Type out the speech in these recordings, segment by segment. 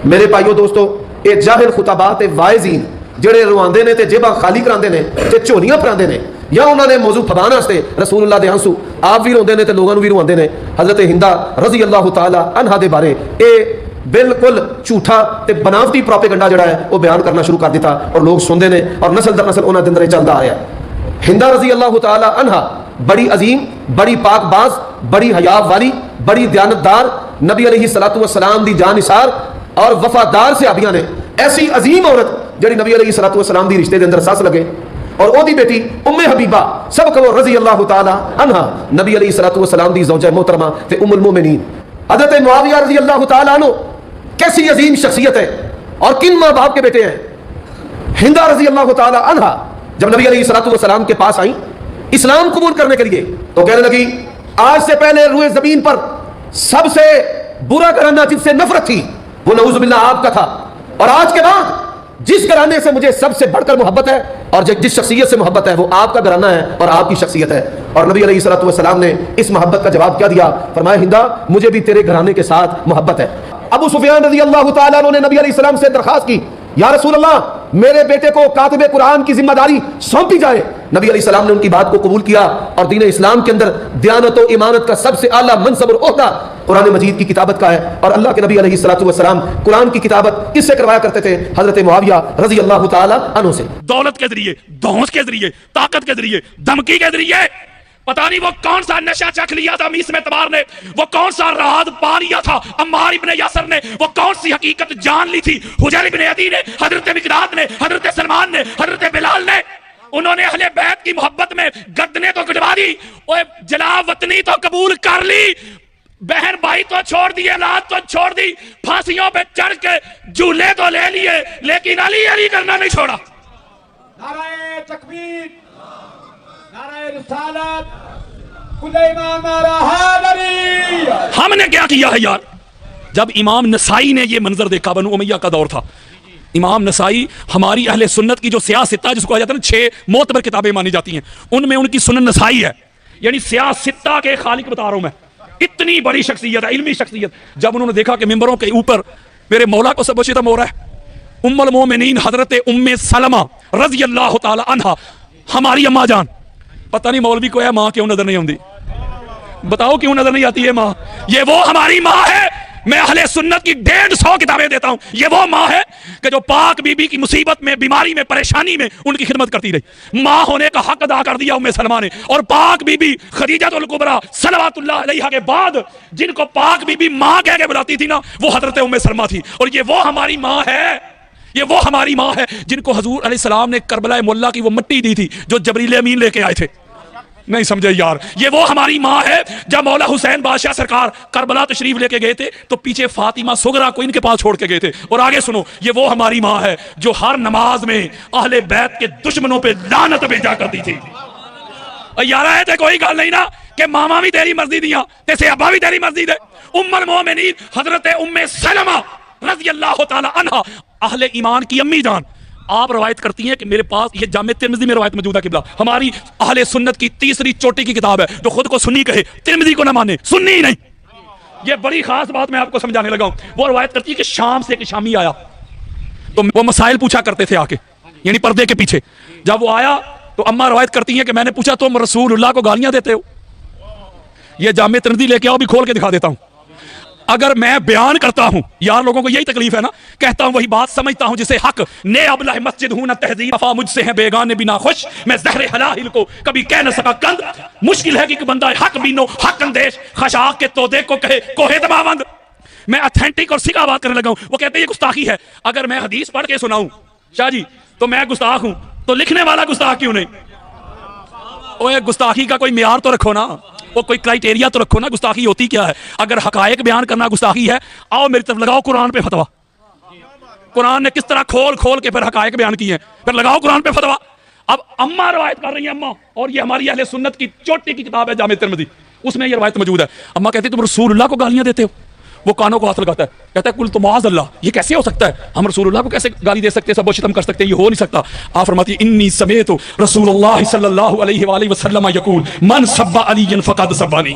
میرے بھائیو دوستو، یہ جاہل خطابات واعظین جڑے رواندے نے تے جیباں خالی کراندے نے تے جھولیاں پراندے نے، یا انہوں نے موضوع پھبان واسطے رسول اللہ دے آنسو آپ بھی روندے نے تے لوگوں بھی رواندے نے۔ حضرت ہندا رضی اللہ تعالی عنہا دے بارے اے بالکل جھوٹا تے بناوٹی پروپیگنڈا جڑا ہے وہ بیان کرنا شروع کر دیتا، اور لوگ سنتے ہیں اور نسل در نسل انہاں دے اندر چلدا آ رہا ہے۔ ہندا رضی اللہ تعالی عنہا بڑی عظیم، بڑی پاک باز، بڑی حیا والی، بڑی دیانتدار، نبی علیہ الصلوۃ والسلام دی جان نثار اور وفادار صحابیاں نے، ایسی عظیم عورت جڑی نبی علیہ الصلوۃ والسلام دی رشتے دے اندر سس لگے، اور او دی بیٹی ام حبیبہ سب کو رضی اللہ تعالی عنہا نبی علیہ الصلوۃ والسلام دی زوجہ محترمہ تے ام المومنین۔ حضرت معاویہ رضی اللہ تعالی عنہ کیسی عظیم شخصیت ہے اور کن ماں باپ کے بیٹے ہیں۔ ہندا رضی اللہ تعالی عنہا جب نبی علیہ الصلوۃ والسلام کے پاس آئیں اسلام قبول کرنے کے لیے، تو کہنے لگی آج سے پہلے روئے زمین پر سب سے برا گھرانہ جس سے نفرت تھی وہ نعوذ باللہ آپ کا تھا، اور آج کے بعد جس گھرانے سے مجھے سب سے بڑھ کر محبت ہے اور جس شخصیت سے محبت ہے وہ آپ کا گھرانہ ہے اور آپ کی شخصیت ہے۔ اور نبی علیہ الصلوۃ والسلام نے اس محبت کا جواب کیا دیا؟ فرمایا ہندا مجھے بھی تیرے گھرانے کے ساتھ محبت ہے۔ ابو سفیان رضی اللہ تعالیٰ عنہ نے نبی علیہ السلام سے درخواست کی، یا رسول اللہ میرے بیٹے کو کاتب قرآن کی ذمہ داری سونپی جائے۔ نبی علیہ السلام نے ان کی بات کو قبول کیا، اور دین اسلام کے اندر دیانت و امانت کا سب سے اعلیٰ منصب اور عہدہ قرآن مجید کی کتابت کا ہے۔ اور اللہ کے نبی علیہ الصلوۃ والسلام قرآن کی کتابت کس سے کروایا کرتے تھے؟ حضرت معاویہ رضی اللہ تعالی عنہ سے۔ دولت کے ذریعے، دھونس کے ذریعے، طاقت کے ذریعے، دھمکی کے ذریعے، پتہ نہیں وہ کون سا نشہ چکھ لیا تھا میس میں تبار نے، وہ کون سا راحت پا لیا تھا عمار ابن یاسر نے، وہ کون سی حقیقت جان لی تھی حجر ابن عدی نے، حضرت مقداد نے، حضرت سلمان نے، حضرت بلال نے۔ انہوں نے اہل بیت کی محبت میں گردنیں تو کٹوا دی، جلا وطنی تو قبول کر لی، بہن بھائی تو چھوڑ دیے، اولاد تو چھوڑ دی، پھانسیوں پہ چڑھ کے جھولے تو لے لیے، لیکن علی علی کرنا نہیں چھوڑا۔ نعرہ تکبیر، نعرہ رسالت، کل امام نعرہ حیدری۔ ہم نے کیا کیا ہے یار؟ جب امام نسائی نے یہ منظر دیکھا، بنو امیہ کا دور تھا، امام نسائی ہماری اہل سنت کی جو سیاستہ جس کو کہا جاتا ہے نا 6 معتبر کتابیں مانی جاتی ہیں، ان میں ان کی سنن نسائی ہے، یعنی سیاستہ کے خالق بتا رہا ہوں میں، اتنی بڑی شخصیت ہے، علمی شخصیت۔ جب انہوں نے دیکھا کہ ممبروں کے اوپر میرے مولا کو سب شتم ہو رہا ہے، ام المومنین حضرت ام سلمہ رضی اللہ تعالی عنہا ہماری اماں جان، پتہ نہیں مولوی کو ہے ماں کیوں نظر نہیں آتی، بتاؤ کیوں نظر نہیں آتی ہے ماں؟ یہ وہ ہماری ماں ہے۔ میں اہل سنت کی 150 کتابیں دیتا ہوں، یہ وہ ماں ہے کہ جو پاک بی بی کی مصیبت میں، بیماری میں، پریشانی میں ان کی خدمت کرتی رہی، ماں ہونے کا حق ادا کر دیا ام سلمہ نے۔ اور پاک بی بی خدیجہ الکبریٰ صلوات اللہ علیہا کے بعد جن کو پاک بی بی ماں کہہ کے بلاتی تھی نا، وہ حضرت ام سلمہ تھی۔ اور یہ وہ ہماری ماں ہے، یہ وہ ہماری ماں ہے جن کو حضور علیہ السلام نے کربلا معلیٰ کی وہ مٹی دی تھی جو جبریل امین لے کے آئے تھے۔ نہیں سمجھے یار؟ یہ وہ ہماری ماں ہے۔ جب مولا حسین بادشاہ سرکار کربلا تشریف لے کے گئے تھے تو پیچھے فاطمہ صغرا کو ان کے پاس چھوڑ کے گئے تھے۔ اور آگے سنو، یہ وہ ہماری ماں ہے جو ہر نماز میں اہل بیت کے دشمنوں پہ لعنت بھیجا کرتی تھی۔ یار آئے تھے کوئی گل نہیں نا کہ ماما بھی تیری مرضی دیا تے صحابہ بھی تیری مرضی دے۔ ام المومنین حضرت ام سلمہ رضی اللہ تعالی عنہا اہل ایمان کی امی جان، آپ روایت کرتی ہیں کہ میرے پاس یہ جامع ترمذی میں روایت موجود ہے، قبلہ ہماری اہل سنت کی تیسری چوٹی کی کتاب ہے، جو خود کو سنی کہے ترمذی کو نہ مانے، سنی ہی نہیں۔ یہ بڑی خاص بات میں آپ کو سمجھانے لگا ہوں۔ وہ روایت کرتی ہے کہ شام سے ایک شامی آیا تو وہ مسائل پوچھا کرتے تھے آ کے، یعنی پردے کے پیچھے۔ جب وہ آیا تو اماں روایت کرتی ہیں کہ میں نے پوچھا تم رسول اللہ کو گالیاں دیتے ہو؟ یہ جامع ترمذی لے کے آؤ، بھی کھول کے دکھا دیتا ہوں۔ اگر میں بیان کرتا ہوں، یار لوگوں کو یہی تکلیف ہے نا، کہتا ہوں وہی بات سمجھتا ہوں جسے حق، نے ابلہ مسجد ہوں نہ تہذیب، وفا مجھ سے ہیں بیگانے بھی ناخوش، میں زہر حلاہل کو کبھی کہہ نہ سکا کند، مشکل ہے کہ بندہ حق بینو حق اندیش، خشاک کے تودے کو کہے کوہ دماوند۔ میں اتھینٹک اور سیدھا بات کرنے لگا ہوں۔ وہ کہتے ہیں یہ گستاخی ہے، اگر میں حدیث پڑھ کے سناؤں شاہ جی تو میں گستاخ ہوں، تو لکھنے والا گستاخ کیوں نہیں؟ اوہ گستاخی کا کوئی معیار تو رکھو نا، وہ کوئی کرائٹیریا تو رکھو نا، گستاخی ہوتی کیا ہے؟ اگر حقائق بیان کرنا گستاخی ہے، آؤ میری طرف لگاؤ قرآن پہ فتویٰ۔ قرآن نے کس طرح کھول کھول کے پھر حقائق بیان کی ہیں، پھر لگاؤ قرآن پہ فتویٰ۔ اب اماں روایت کر رہی ہیں، اماں، اور یہ ہماری اہل سنت کی چوٹی کی کتاب ہے جامع ترمذی، اس میں یہ روایت موجود ہے۔ اماں کہتی تم رسول اللہ کو گالیاں دیتے ہو؟ وہ کانوں کو ہاتھ لگاتا ہے، کہتا ہے کل تو معاذ اللہ، یہ کیسے ہو سکتا ہے؟ ہم رسول اللہ کو کیسے گالی دے سکتے ہیں، سب و شتم کر سکتے ہیں؟ یہ ہو نہیں سکتا۔ آپ فرماتی انی سمیت رسول اللہ صلی اللہ علیہ وآلہ وسلم یقول من سب علی فقد سبانی۔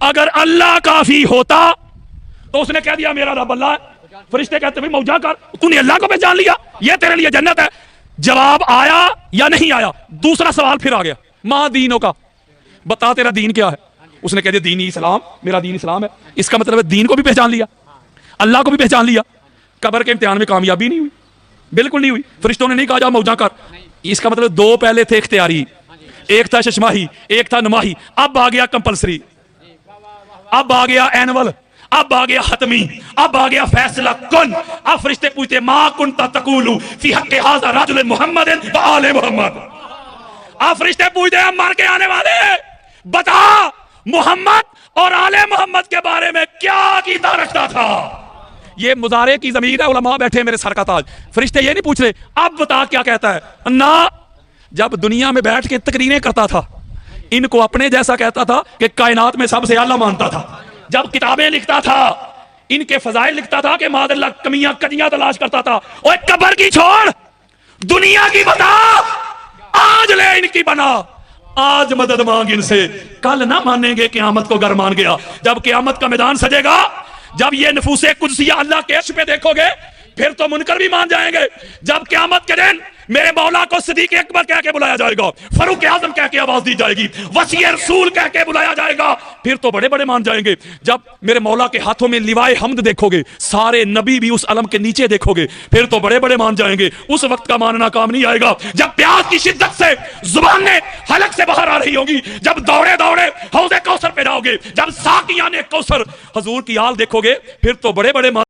اگر اللہ کافی ہوتا تو اس نے کہہ دیا میرا رب اللہ ہے. فرشتے کہتے ہیں موجہ کر, تو نے اللہ کو پہچان لیا, یہ تیرے لیے جنت ہے. جواب آیا یا نہیں آیا؟ دوسرا سوال پھر آ گیا, ماں دینوں کا, بتا تیرا دین کیا ہے. اس نے کہہ دیا دین اسلام, میرا دین اسلام ہے. اس کا مطلب ہے دین کو بھی پہچان لیا, اللہ کو بھی پہچان لیا. قبر کے امتحان میں کامیابی نہیں ہوئی, بالکل نہیں ہوئی. فرشتوں نے نہیں کہا جا موجہ کر. اس کا مطلب دو پہلے تھے اختیاری, ایک تھا ششماہی, ایک تھا نماہی. اب آ گیا کمپلسری, اب آ گیا اینول, اب آ گیا حتمی, اب آ گیا فیصلہ کن. اب فرشتے پوچھتے ما کنت تقول فی حق ھذا رجل محمد و آل محمد. اب فرشتے پوچھتے ہیں مر کے آنے والے, بتا محمد اور آل محمد کے بارے میں کیا عقیدہ رکھتا تھا. یہ مضارع کی ضمیر ہے, علماء بیٹھے میرے سر کا تاج. فرشتے یہ نہیں پوچھ رہے اب بتا کیا کہتا ہے, نہ. جب دنیا میں بیٹھ کے تقریریں کرتا تھا ان کو اپنے جیسا کہتا تھا کہ کائنات میں سب سے اعلیٰ مانتا تھا. جب کتابیں لکھتا تھا ان کے فضائل لکھتا تھا کہ معاذ اللہ کمیاں کجیاں تلاش کرتا تھا. اوے قبر کی چھوڑ, دنیا کی بتا, آج لے ان کی بنا, آج مدد مانگ ان سے. کل نہ مانیں گے قیامت کو گر مان گیا. جب قیامت کا میدان سجے گا, جب یہ نفوس قدسیہ اللہ کے عرش پہ دیکھو گے, پھر تو منکر بھی مان جائیں گے. جب قیامت کے دن میرے مولا کو صدیق اکبر کہہ کے بلایا جائے گا, فاروق اعظم کہہ کے آواز دی جائے گی, وسیع رسول کہہ کے بلایا جائے گا, پھر تو بڑے بڑے مان جائیں گے. جب میرے مولا کے ہاتھوں میں لوائے حمد دیکھو گے, سارے نبی بھی اس علم کے نیچے دیکھو گے, پھر تو بڑے بڑے مان جائیں گے. اس وقت کا ماننا کام نہیں آئے گا. جب پیاس کی شدت سے زبانیں حلق سے باہر آ رہی ہوں گی, جب دوڑے دوڑے حوض کوثر پہ جاؤ گے, جب ساقیان کوثر حضور کی آل دیکھو گے, پھر تو بڑے بڑے